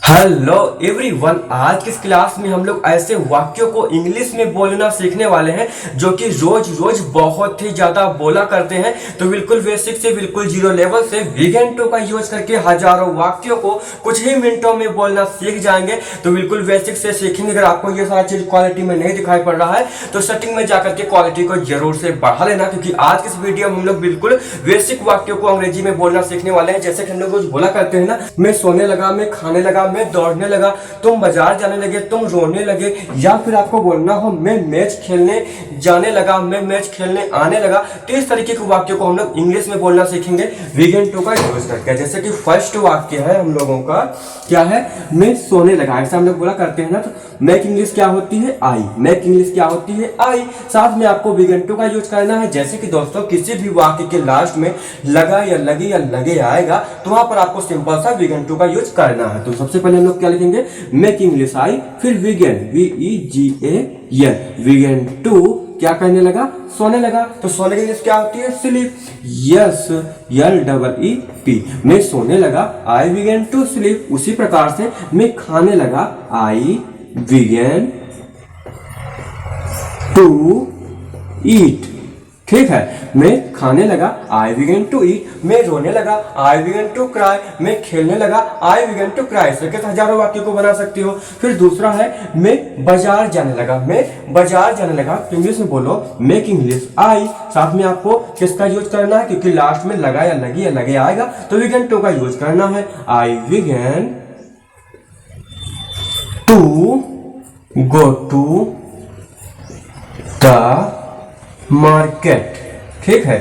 Hello everyone, आज की इस क्लास में हम लोग ऐसे वाक्यों को इंग्लिश में बोलना सीखने वाले हैं जो कि रोज रोज बहुत ही ज्यादा बोला करते हैं। तो बिल्कुल बेसिक से बिल्कुल जीरो लेवल से वीगेन टू का यूज करके हजारों वाक्यों को कुछ ही मिनटों में बोलना सीख जाएंगे। तो बिल्कुल बेसिक से सीखेंगे। अगर आपको ये सारा चीज क्वालिटी में नहीं दिखाई पड़ रहा है तो सेटिंग में जाकर के क्वालिटी को जरूर से बढ़ा लेना, क्योंकि आज की इस वीडियो में हम लोग बिल्कुल बेसिक वाक्यों को अंग्रेजी में बोलना सीखने वाले हैं। जैसे कि हम लोग रोज बोला करते हैं ना, मैं सोने लगा, मैं खाने लगा, मैं दौड़ने लगा, तुम बाजार जाने लगे, तुम रोने लगे, या फिर आपको बोलना हो मैं मैच खेलने जाने लगा, मैं मैच खेलने आने लगा। तो इस तरीके के वाक्यों को हम लोग इंग्लिश में बोलना सीखेंगे वीगेन टू का यूज करके। जैसे कि फर्स्ट वाक्य है हम लोगों का, क्या है, मैं सोने लगा। ऐसा हम लोग बोला करते हैं ना, तो मैक इंग्लिश क्या होती है, आई। मैक इंग्लिश क्या होती है, आई। साथ में आपको वीगेन टू का यूज करना है। जैसे कि दोस्तों किसी भी वाक्य के लास्ट में लगा या लगी या लगे आएगा तो वहां पर आपको सिंपल सा वीगेन टू का यूज करना है। तो सबसे पहले हम लोग क्या लिखेंगे, मेक इंग्लिश आई, फिर वीगेन VEGAN, वीगेन टू क्या करने लगा, सोने लगा। तो सोने की इंग्लिश क्या होती है, स्लीप। यस, LEEP, मैं सोने लगा, आई वीगेन टू स्लीप। उसी प्रकार से मैं खाने लगा, आई वीगेन टू ईट। ठीक है, मैं खाने लगा, आई बिगन टू ईट। मैं रोने लगा, आई बिगन टू क्राई। मैं खेलने लगा, आई बिगन टू क्राई। ऐसे हजारों वाक्यों को बना सकती हो। फिर दूसरा है, मैं बाजार जाने लगा, मैं बाजार जाने लगा। इंग्लिश में बोलो मेक इंग्लिश आई। साथ में आपको किसका यूज करना है, क्योंकि लास्ट में लगा या लगी या लगे आएगा तो बिगन टू का यूज करना है। I began to go to the market. ठीक है,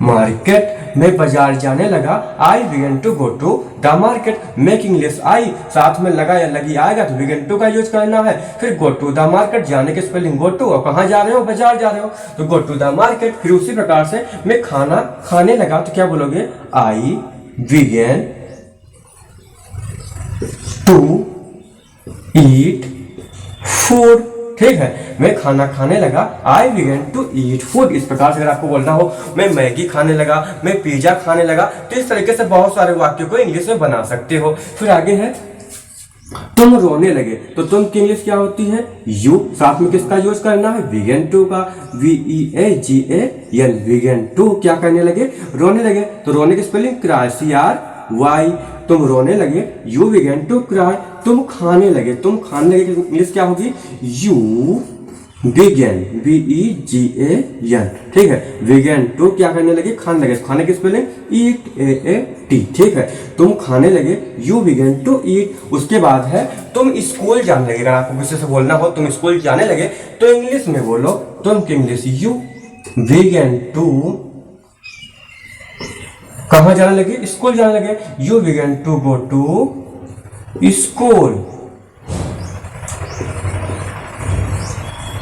मार्केट, मैं बाजार जाने लगा, I began to go to the market. Make English I, साथ में लगा या लगी आएगा तो बिगन टू का यूज करना है। फिर गो टू द मार्केट, जाने के स्पेलिंग गो टू, और कहाँ जा रहे हो, बाजार जा रहे हो तो गो टू द मार्केट। फिर उसी प्रकार से मैं खाना खाने लगा तो क्या बोलोगे, आई बिगन टू ईट फूड। ठीक है, मैं खाना खाने लगा, I began to eat food. इस प्रकार से अगर आपको बोलना हो मैं मैगी खाने लगा, मैं पिज्जा खाने लगा, तो इस तरीके से बहुत सारे वाक्यों को इंग्लिश में बना सकते हो। फिर आगे है, तुम रोने लगे। तो तुम की इंग्लिश क्या होती है, यू। साथ में किसका यूज करना है, वीगेन टू का, VEGAN, वीगेन टू क्या करने लगे, रोने लगे। तो रोने की स्पेलिंग क्राई, CRY। तुम रोने लगे, यू बिगन टू क्राई। तुम खाने लगे, तुम खाने लगे इंग्लिश क्या होगी, यू बिगन, BEGAN। ठीक है, बिगन टू क्या करने लगे, खाने लगे। खाने की स्पेलिंग ईट, AAT। ठीक है, तुम खाने लगे, यू बिगन टू ईट। उसके बाद है, तुम स्कूल जाने लगे। अगर आपको किसी से बोलना हो तुम स्कूल जाने लगे तो इंग्लिश में बोलो, तुम की इंग्लिश यू बिगन टू कहाँ जाने लगे, स्कूल जाने लगे, you began to go to school.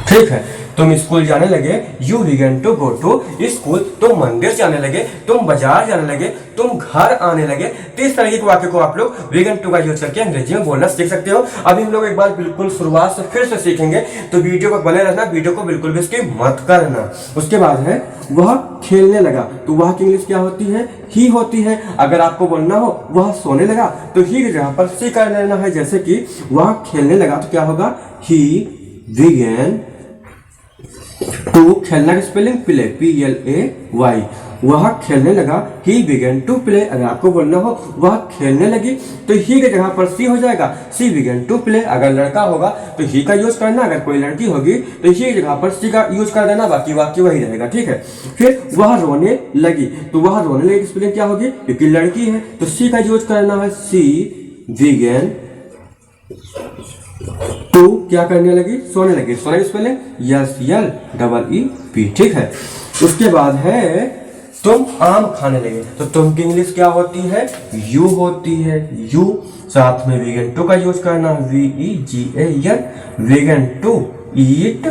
ठीक है, तुम स्कूल जाने लगे, you began to go to school. तुम मंदिर जाने लगे, तुम बाजार जाने लगे, तुम घर आने लगे। तो इस तरह के वाक्य को आप लोग बिगन टू का यूज करके अंग्रेजी में बोलना सीख सकते हो। अभी हम लोग एक बार बिल्कुल शुरुआत से फिर से सीखेंगे, तो वीडियो को बने रहना, वीडियो को बिल्कुल भी स्किप मत करना। उसके बाद है, वह खेलने लगा। तो वह की इंग्लिश क्या होती है, ही होती है। अगर आपको बोलना हो वह सोने लगा तो ही की जगह पर सी कर लेना है। जैसे कि वह खेलने लगा तो क्या होगा, ही बिगन टू, खेलना की स्पेलिंग प्ले, PLAY। वह खेलने लगा, ही बिगन टू प्ले। अगर आपको बोलना हो वह खेलने लगी तो ही की जगह पर सी हो जाएगा, सी बिगन टू प्ले। अगर लड़का होगा तो ही का यूज करना, अगर कोई लड़की होगी तो ही की जगह पर सी का यूज कर देना, बाकी वाक्य वही रहेगा। ठीक है, फिर वह रोने लगी। तो वह रोने लगी की स्पेलिंग क्या होगी, क्योंकि लड़की है तो सी का यूज करना है, सी बिगन टू क्या करने लगी, सोने लगी। सोने की स्पेलिंग SLEEP। ठीक है, उसके बाद है, तुम आम खाने लगे। तो तुम की इंग्लिश क्या होती है, यू होती है, यू। साथ में वीगन टू का यूज करना, VEGAN, वीगन टू ईट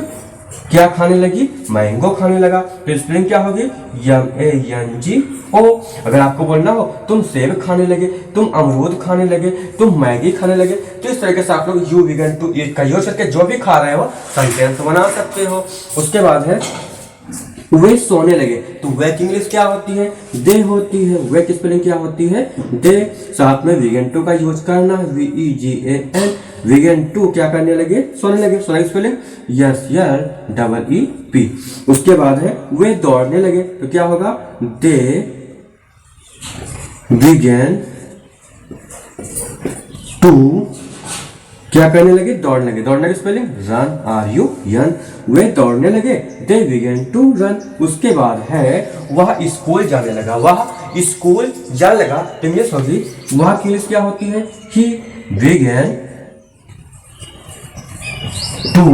क्या खाने लगी, मैंगो खाने लगा। तो स्पेलिंग क्या होगी, MANGO। अगर आपको बोलना हो तुम सेब खाने लगे, तुम अमरूद खाने लगे, तुम मैगी खाने लगे, तो इस तरीके से आप लोग यू बिगन टू ईट का यूज करके जो भी खा रहे हो सेंटेंस बना सकते हो। उसके बाद है, वे सोने लगे, तो वे की इंग्लिश क्या होती है, दे होती है। वे की स्पेलिंग क्या होती है, दे। साथ में वीगन टू का यूज करना, VEGAN, वीगन टू क्या करने लगे, सोने लगे। सोने की स्पेलिंग SLEEP। उसके बाद है वे दौड़ने लगे, तो क्या होगा, दे बिगेन टू क्या करने लगे, दौड़ने लगे। दौड़ने की स्पेलिंग RUN। वे दौड़ने लगे, दे बिगेन टू रन। उसके बाद है वह स्कूल जाने लगा, वह स्कूल जाने लगा, तो इंग्लिश होगी, वह की इंग्लिश क्या होती है, he began to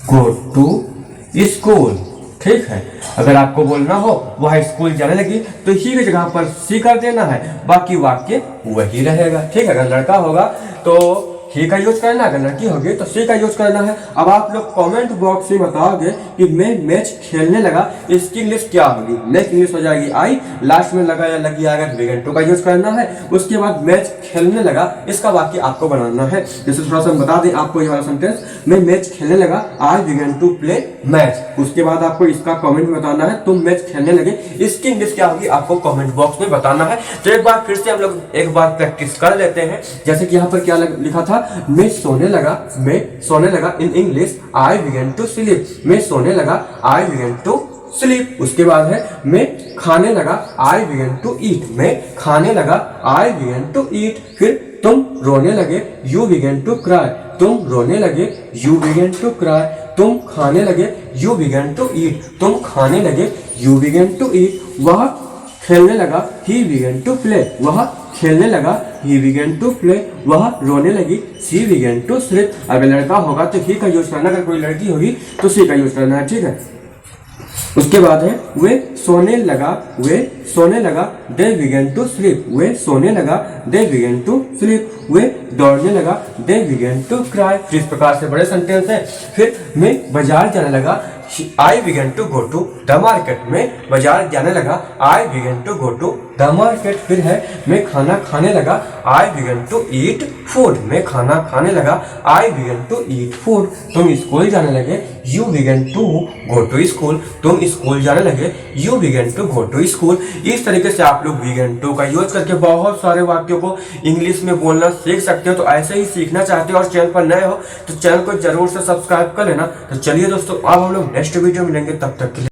go to school. ठीक है, अगर आपको बोलना हो वह स्कूल जाने लगी, तो ही की जगह पर सी कर देना है, बाकी वाक्य वही रहेगा। ठीक है, अगर लड़का होगा तो ही का यूज करना, अगर लड़की होगी तो सी का यूज करना है। अब आप लोग कमेंट बॉक्स में बताओगे कि मैं मैच खेलने लगा, इसकी इंग्लिश क्या होगी। मैच इंग्लिश हो जाएगी आई, लास्ट में लगा या लगी आएगा, बिगन टू का यूज करना है। उसके बाद मैच खेलने लगा, इसका वाक्य आपको बनाना है। जैसे थोड़ा सा बता दें आपको ये वाला सेंटेंस, मैं मैच खेलने लगा, I began to play match. उसके बाद आपको इसका कमेंट में बताना है, तुम मैच खेलने लगे, इसकी इंग्लिश क्या होगी आपको कमेंट बॉक्स में बताना है। तो एक बार फिर से हम लोग एक बार प्रैक्टिस कर लेते हैं। जैसे कि यहाँ पर क्या लिखा था, मैं सोने लगा, मैं सोने लगा, in English I began to sleep. मैं सोने लगा, आई बिगन टू स्लीप। उसके बाद है मैं खाने लगा, आई बिगन टू ईट। मैं खाने लगा, आई बिगन टू ईट। फिर तुम रोने लगे, यू बिगन टू क्राई। तुम रोने लगे, यू बिगन टू क्राई। तुम खाने लगे, यू बिगन टू ईट। तुम खाने लगे, यू बिगन टू ईट। वह खेलने लगा, ही बिगन टू प्ले। वह खेलने लगा, ही बिगन टू प्ले। वह रोने लगी, सी बिगन टू स्लीप। अगर लड़का होगा तो ही का यूज करना, अगर कोई लड़की होगी तो सी का यूज करना है। ठीक है, उसके बाद है वे सोने लगा, वे सोने लगा, दे बिगन टू स्लीप। वे सोने लगा, दे बिगन टू स्लीप। वे दौड़ने लगा, दे बिगन टू क्राई। इस प्रकार से बड़े सेंटेंस है। फिर मैं बाजार जाने लगा, I began to go to the market. में बाजार जाने लगा, I began to go to the market. फिर है मैं खाना खाने लगा, I began to eat food. मैं खाना खाने लगा, I began to eat food. तुम स्कूल जाने लगे, you began to go to school. तुम स्कूल जाने लगे, you began to go to school. इस तरीके से आप लोग बिगन टू का यूज करके बहुत सारे वाक्यों को इंग्लिश में बोलना सीख सकते हो। तो ऐसे ही सीखना चाहते हो और चैनल पर नए हो तो चैनल को जरूर से सब्सक्राइब कर लेना। तो चलिए दोस्तों, अब हम लोग नेक्स्ट वीडियो मिलेंगे, तब तक के लिए।